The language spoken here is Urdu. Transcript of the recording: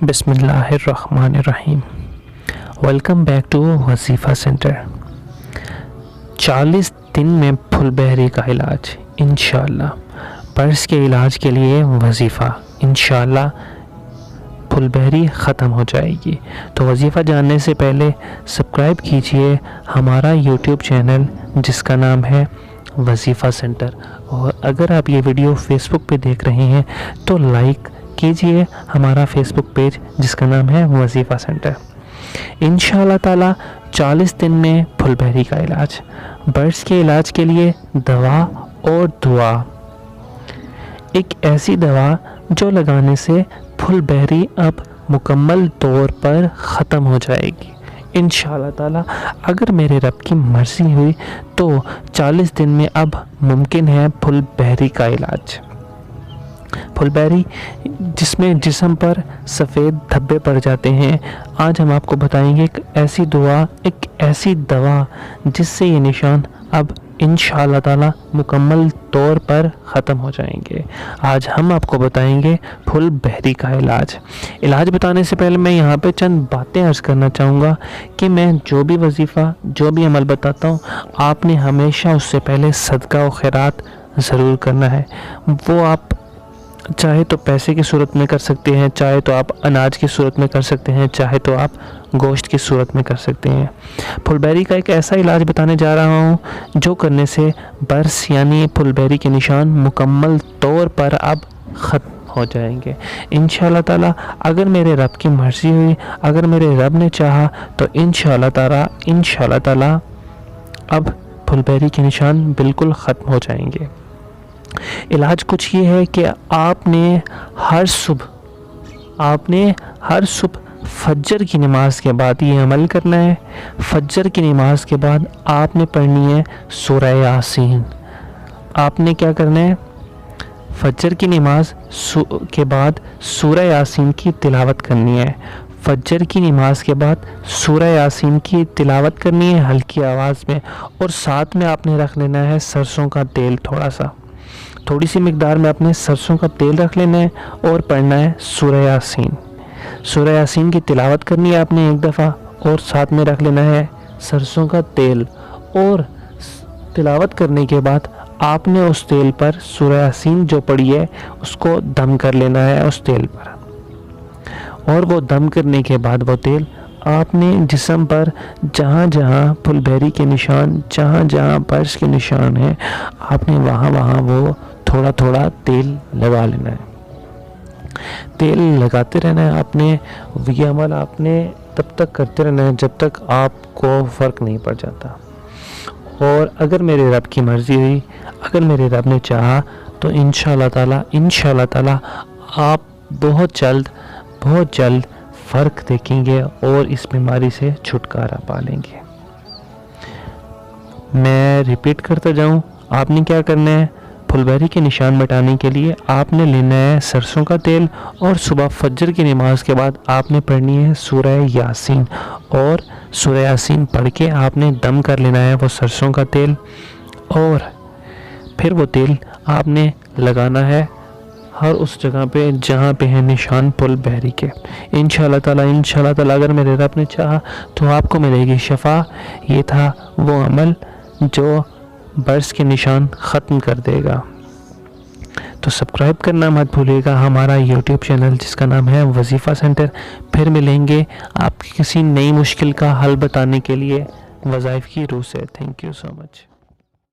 بسم اللہ الرحمن الرحیم۔ ویلکم بیک ٹو وظیفہ سینٹر۔ 40 دن میں پھلبہری کا علاج انشاءاللہ۔ برس کے علاج کے لیے وظیفہ انشاءاللہ پھلبہری ختم ہو جائے گی۔ تو وظیفہ جاننے سے پہلے سبسکرائب کیجئے ہمارا یوٹیوب چینل جس کا نام ہے وظیفہ سینٹر، اور اگر آپ یہ ویڈیو فیس بک پہ دیکھ رہے ہیں تو لائک کیجئے ہمارا فیس بک پیج جس کا نام ہے وظیفہ سینٹر۔ انشاءاللہ تعالی 40 دن میں پھلبہری کا علاج۔ برس کے علاج کے لیے دوا اور دعا، ایک ایسی دوا جو لگانے سے پھلبہری اب مکمل طور پر ختم ہو جائے گی انشاءاللہ تعالی۔ اگر میرے رب کی مرضی ہوئی تو 40 دن میں اب ممکن ہے پھلبہری کا علاج۔ پھلبہری جس میں جسم پر سفید دھبے پڑ جاتے ہیں، آج ہم آپ کو بتائیں گے ایک ایسی دعا، ایک ایسی دوا جس سے یہ نشان اب انشاءاللہ تعالی مکمل طور پر ختم ہو جائیں گے۔ آج ہم آپ کو بتائیں گے پھلبہری کا علاج۔ علاج بتانے سے پہلے میں یہاں پہ چند باتیں عرض کرنا چاہوں گا کہ میں جو بھی وظیفہ، جو بھی عمل بتاتا ہوں، آپ نے ہمیشہ اس سے پہلے صدقہ و خیرات ضرور کرنا ہے۔ وہ آپ چاہے تو پیسے کی صورت میں کر سکتے ہیں، چاہے تو آپ اناج کی صورت میں کر سکتے ہیں، چاہے تو آپ گوشت کی صورت میں کر سکتے ہیں۔ پھلبہری کا ایک ایسا علاج بتانے جا رہا ہوں جو کرنے سے برس یعنی پھلبہری کے نشان مکمل طور پر اب ختم ہو جائیں گے انشاءاللہ تعالی۔ اگر میرے رب کی مرضی ہوئی، اگر میرے رب نے چاہا تو انشاءاللہ تعالی اب پھلبہری کے نشان بالکل ختم ہو جائیں گے۔ علاج کچھ یہ ہے کہ آپ نے ہر صبح فجر کی نماز کے بعد یہ عمل کرنا ہے۔ فجر کی نماز کے بعد آپ نے پڑھنی ہے سورہ یاسین۔ آپ نے کیا کرنا ہے؟ فجر کی نماز کے بعد سورہ یاسین کی تلاوت کرنی ہے۔ فجر کی نماز کے بعد سورہ یاسین کی تلاوت کرنی ہے ہلکی آواز میں، اور ساتھ میں آپ نے رکھ لینا ہے سرسوں کا تیل، تھوڑی سی مقدار میں اپنے سرسوں کا تیل رکھ لینا ہے اور پڑھنا ہے سورہ یاسین۔ سورہ یاسین کی تلاوت کرنی ہے آپ نے ایک دفعہ، اور ساتھ میں رکھ لینا ہے سرسوں کا تیل، اور تلاوت کرنے کے بعد آپ نے اس تیل پر سورہ یاسین جو پڑھی ہے اس کو دم کر لینا ہے اس تیل پر، اور وہ دم کرنے کے بعد وہ تیل آپ نے جسم پر جہاں جہاں پھلبہری کے نشان، جہاں جہاں برس کے نشان ہیں، آپ نے وہاں وہ تھوڑا تھوڑا تیل لگا لینا ہے۔ تیل لگاتے رہنا ہے آپ نے، یہ عمل آپ نے تب تک کرتے رہنا ہے جب تک آپ کو فرق نہیں پڑ جاتا۔ اور اگر میرے رب کی مرضی ہوئی، اگر میرے رب نے چاہا تو انشاءاللہ تعالی آپ بہت جلد فرق دیکھیں گے اور اس بیماری سے چھٹکارا پا لیں گے۔ میں ریپیٹ کرتا جاؤں، آپ نے کیا کرنا ہے؟ پھلبہری کے نشان مٹانے کے لیے آپ نے لینا ہے سرسوں کا تیل، اور صبح فجر کی نماز کے بعد آپ نے پڑھنی ہے سورہ یاسین، اور سورہ یاسین پڑھ کے آپ نے دم کر لینا ہے وہ سرسوں کا تیل، اور پھر وہ تیل آپ نے لگانا ہے ہر اس جگہ پہ جہاں پہ ہے نشان پھلبہری کے۔ انشاءاللہ تعالی اگر میرے رب نے چاہا تو آپ کو ملے گی شفا۔ یہ تھا وہ عمل جو برس کے نشان ختم کر دے گا۔ تو سبسکرائب کرنا مت بھولیے گا ہمارا یوٹیوب چینل جس کا نام ہے وظیفہ سینٹر۔ پھر ملیں گے آپ کی کسی نئی مشکل کا حل بتانے کے لیے وظائف کی روح سے۔ Thank you so much.